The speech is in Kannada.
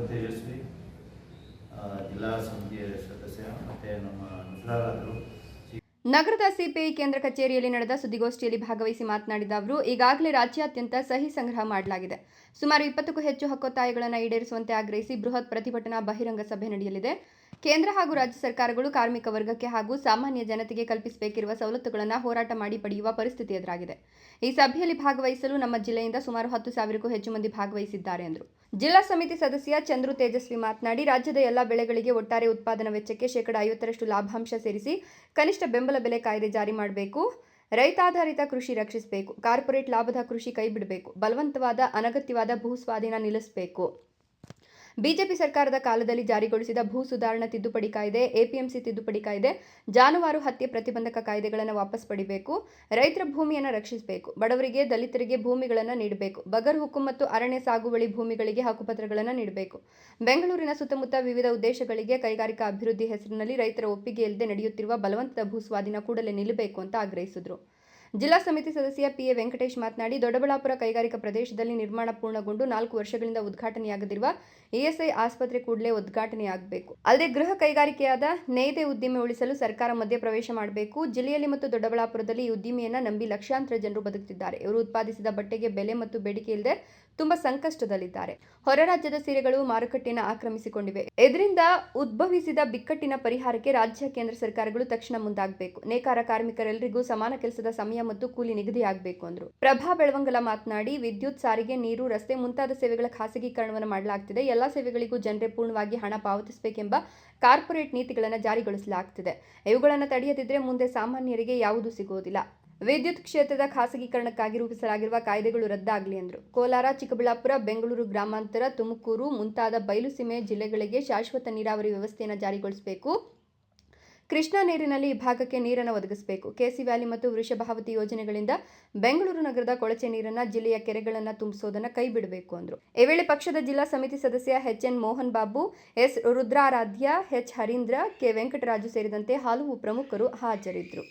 ತೇಜಸ್ವಿ ಜಿಲ್ಲಾ ಸಮಿತಿಯ ಸದಸ್ಯ ಮತ್ತು ನಮ್ಮ ಮಿತ್ರರಾದರು. ನಗರದ ಸಿಪಿಐ ಕೇಂದ್ರ ಕಚೇರಿಯಲ್ಲಿ ನಡೆದ ಸುದ್ದಿಗೋಷ್ಠಿಯಲ್ಲಿ ಭಾಗವಹಿಸಿ ಮಾತನಾಡಿದ ಅವರು, ಈಗಾಗಲೇ ರಾಜ್ಯಾದ್ಯಂತ ಸಹಿ ಸಂಗ್ರಹ ಮಾಡಲಾಗಿದೆ. ಸುಮಾರು 20ಕ್ಕೂ ಹೆಚ್ಚು ಹಕ್ಕೊತ್ತಾಯಗಳನ್ನು ಈಡೇರಿಸುವಂತೆ ಆಗ್ರಹಿಸಿ ಬೃಹತ್ ಪ್ರತಿಭಟನಾ ಬಹಿರಂಗ ಸಭೆ ನಡೆಯಲಿದೆ. ಕೇಂದ್ರ ಹಾಗೂ ರಾಜ್ಯ ಸರ್ಕಾರಗಳು ಕಾರ್ಮಿಕ ವರ್ಗಕ್ಕೆ ಹಾಗೂ ಸಾಮಾನ್ಯ ಜನತೆಗೆ ಕಲ್ಪಿಸಬೇಕಿರುವ ಸವಲತ್ತುಗಳನ್ನು ಹೋರಾಟ ಮಾಡಿ ಪಡೆಯುವ ಪರಿಸ್ಥಿತಿ ಎದುರಾಗಿದೆ. ಈ ಸಭೆಯಲ್ಲಿ ಭಾಗವಹಿಸಲು ನಮ್ಮ ಜಿಲ್ಲೆಯಿಂದ ಸುಮಾರು 10,000ಕ್ಕೂ ಹೆಚ್ಚು ಮಂದಿ ಭಾಗವಹಿಸಿದ್ದಾರೆ ಎಂದರು. ಜಿಲ್ಲಾ ಸಮಿತಿ ಸದಸ್ಯ ಚಂದ್ರು ತೇಜಸ್ವಿ ಮಾತನಾಡಿ, ರಾಜ್ಯದ ಎಲ್ಲ ಬೆಳೆಗಳಿಗೆ ಒಟ್ಟಾರೆ ಉತ್ಪಾದನಾ ವೆಚ್ಚಕ್ಕೆ 50% ಲಾಭಾಂಶ ಸೇರಿಸಿ ಕನಿಷ್ಠ ಬೆಂಬಲ ಬೆಲೆ ಕಾಯ್ದೆ ಜಾರಿ ಮಾಡಬೇಕು. ರೈತಾಧಾರಿತ ಕೃಷಿ ರಕ್ಷಿಸಬೇಕು. ಕಾರ್ಪೊರೇಟ್ ಲಾಭದ ಕೃಷಿ ಕೈಬಿಡಬೇಕು. ಬಲವಂತವಾದ ಅನಗತ್ಯವಾದ ಭೂ ಸ್ವಾಧೀನ ನಿಲ್ಲಿಸಬೇಕು. ಬಿಜೆಪಿ ಸರ್ಕಾರದ ಕಾಲದಲ್ಲಿ ಜಾರಿಗೊಳಿಸಿದ ಭೂ ಸುಧಾರಣಾ ತಿದ್ದುಪಡಿ ಕಾಯ್ದೆ, ಎಪಿಎಂಸಿ ತಿದ್ದುಪಡಿ ಕಾಯ್ದೆ, ಜಾನುವಾರು ಹತ್ಯೆ ಪ್ರತಿಬಂಧಕ ಕಾಯ್ದೆಗಳನ್ನು ವಾಪಸ್ ಪಡಿಬೇಕು. ರೈತರ ಭೂಮಿಯನ್ನು ರಕ್ಷಿಸಬೇಕು. ಬಡವರಿಗೆ, ದಲಿತರಿಗೆ ಭೂಮಿಗಳನ್ನು ನೀಡಬೇಕು. ಬಗರ್ ಹುಕುಂ ಮತ್ತು ಅರಣ್ಯ ಸಾಗುವಳಿ ಭೂಮಿಗಳಿಗೆ ಹಕ್ಕುಪತ್ರಗಳನ್ನು ನೀಡಬೇಕು. ಬೆಂಗಳೂರಿನ ಸುತ್ತಮುತ್ತ ವಿವಿಧ ಉದ್ದೇಶಗಳಿಗೆ ಕೈಗಾರಿಕಾ ಅಭಿವೃದ್ಧಿ ಹೆಸರಿನಲ್ಲಿ ರೈತರ ಒಪ್ಪಿಗೆ ಇಲ್ಲದೆ ನಡೆಯುತ್ತಿರುವ ಬಲವಂತದ ಭೂ ಸ್ವಾಧೀನ ಕೂಡಲೇ ನಿಲ್ಲಬೇಕು ಅಂತ ಆಗ್ರಹಿಸಿದರು. ಜಿಲ್ಲಾ ಸಮಿತಿ ಸದಸ್ಯ ಪಿಎ ವೆಂಕಟೇಶ್ ಮಾತನಾಡಿ, ದೊಡ್ಡಬಳ್ಳಾಪುರ ಕೈಗಾರಿಕಾ ಪ್ರದೇಶದಲ್ಲಿ ನಿರ್ಮಾಣ ಪೂರ್ಣಗೊಂಡು 4 ವರ್ಷಗಳಿಂದ ಉದ್ಘಾಟನೆಯಾಗದಿರುವ ಇಎಸ್ಐ ಆಸ್ಪತ್ರೆ ಕೂಡಲೇ ಉದ್ಘಾಟನೆಯಾಗಬೇಕು. ಅಲ್ಲದೆ ಗೃಹ ಕೈಗಾರಿಕೆಯಾದ ನೇಯ್ದೆ ಉದ್ದಿಮೆ ಉಳಿಸಲು ಸರ್ಕಾರ ಮಧ್ಯಪ್ರವೇಶ ಮಾಡಬೇಕು. ಜಿಲ್ಲೆಯಲ್ಲಿ ಮತ್ತು ದೊಡ್ಡಬಳ್ಳಾಪುರದಲ್ಲಿ ಈ ಉದ್ದಿಮೆಯನ್ನು ನಂಬಿ ಲಕ್ಷಾಂತರ ಜನರು ಬದುಕುತ್ತಿದ್ದಾರೆ. ಇವರು ಉತ್ಪಾದಿಸಿದ ಬಟ್ಟೆಗೆ ಬೆಲೆ ಮತ್ತು ಬೇಡಿಕೆ ಇಲ್ಲದೆ ತುಂಬಾ ಸಂಕಷ್ಟದಲ್ಲಿದ್ದಾರೆ. ಹೊರ ರಾಜ್ಯದ ಸೀರೆಗಳು ಮಾರುಕಟ್ಟೆಯನ್ನು ಆಕ್ರಮಿಸಿಕೊಂಡಿವೆ. ಇದರಿಂದ ಉದ್ಭವಿಸಿದ ಬಿಕ್ಕಟ್ಟಿನ ಪರಿಹಾರಕ್ಕೆ ರಾಜ್ಯ ಕೇಂದ್ರ ಸರ್ಕಾರಗಳು ತಕ್ಷಣ ಮುಂದಾಗಬೇಕು. ನೇಕಾರ ಕಾರ್ಮಿಕರೆಲ್ಲರಿಗೂ ಸಮಾನ ಕೆಲಸದ ಸಮಯ ಮತ್ತು ಕೂಲಿ ನಿಗದಿಯಾಗಬೇಕು ಅಂದರು. ಪ್ರಭಾ ಬೆಳವಂಗಲ ಮಾತನಾಡಿ, ವಿದ್ಯುತ್, ಸಾರಿಗೆ, ನೀರು, ರಸ್ತೆ ಮುಂತಾದ ಸೇವೆಗಳ ಖಾಸಗೀಕರಣವನ್ನು ಮಾಡಲಾಗುತ್ತಿದೆ. ಎಲ್ಲಾ ಸೇವೆಗಳಿಗೂ ಜನರೇ ಪೂರ್ಣವಾಗಿ ಹಣ ಪಾವತಿಸಬೇಕೆಂಬ ಕಾರ್ಪೊರೇಟ್ ನೀತಿಗಳನ್ನು ಜಾರಿಗೊಳಿಸಲಾಗುತ್ತಿದೆ. ಇವುಗಳನ್ನು ತಡೆಯದಿದ್ದರೆ ಮುಂದೆ ಸಾಮಾನ್ಯರಿಗೆ ಯಾವುದೂ ಸಿಗುವುದಿಲ್ಲ. ವಿದ್ಯುತ್ ಕ್ಷೇತ್ರದ ಖಾಸಗೀಕರಣಕ್ಕಾಗಿ ರೂಪಿಸಲಾಗಿರುವ ಕಾಯ್ದೆಗಳು ರದ್ದಾಗಲಿ ಎಂದರು. ಕೋಲಾರ, ಚಿಕ್ಕಬಳ್ಳಾಪುರ, ಬೆಂಗಳೂರು ಗ್ರಾಮಾಂತರ, ತುಮಕೂರು ಮುಂತಾದ ಬಯಲುಸೀಮೆ ಜಿಲ್ಲೆಗಳಿಗೆ ಶಾಶ್ವತ ನೀರಾವರಿ ವ್ಯವಸ್ಥೆಯನ್ನು ಜಾರಿಗೊಳಿಸಬೇಕು. ಕೃಷ್ಣಾ ನೀರಿನಲ್ಲಿ ಈ ಭಾಗಕ್ಕೆ ನೀರನ್ನು ಒದಗಿಸಬೇಕು. ಕೆಸಿ ವ್ಯಾಲಿ ಮತ್ತು ವೃಷಭಾವತಿ ಯೋಜನೆಗಳಿಂದ ಬೆಂಗಳೂರು ನಗರದ ಕೊಳಚೆ ನೀರನ್ನು ಜಿಲ್ಲೆಯ ಕೆರೆಗಳನ್ನು ತುಂಬಿಸುವುದನ್ನು ಕೈಬಿಡಬೇಕು ಅಂದರು. ಈ ವೇಳೆ ಪಕ್ಷದ ಜಿಲ್ಲಾ ಸಮಿತಿ ಸದಸ್ಯ HN Mohan Babu, S Rudraradhya, H Harindra, K Venkataraju ಸೇರಿದಂತೆ ಹಲವು ಪ್ರಮುಖರು ಹಾಜರಿದ್ದರು.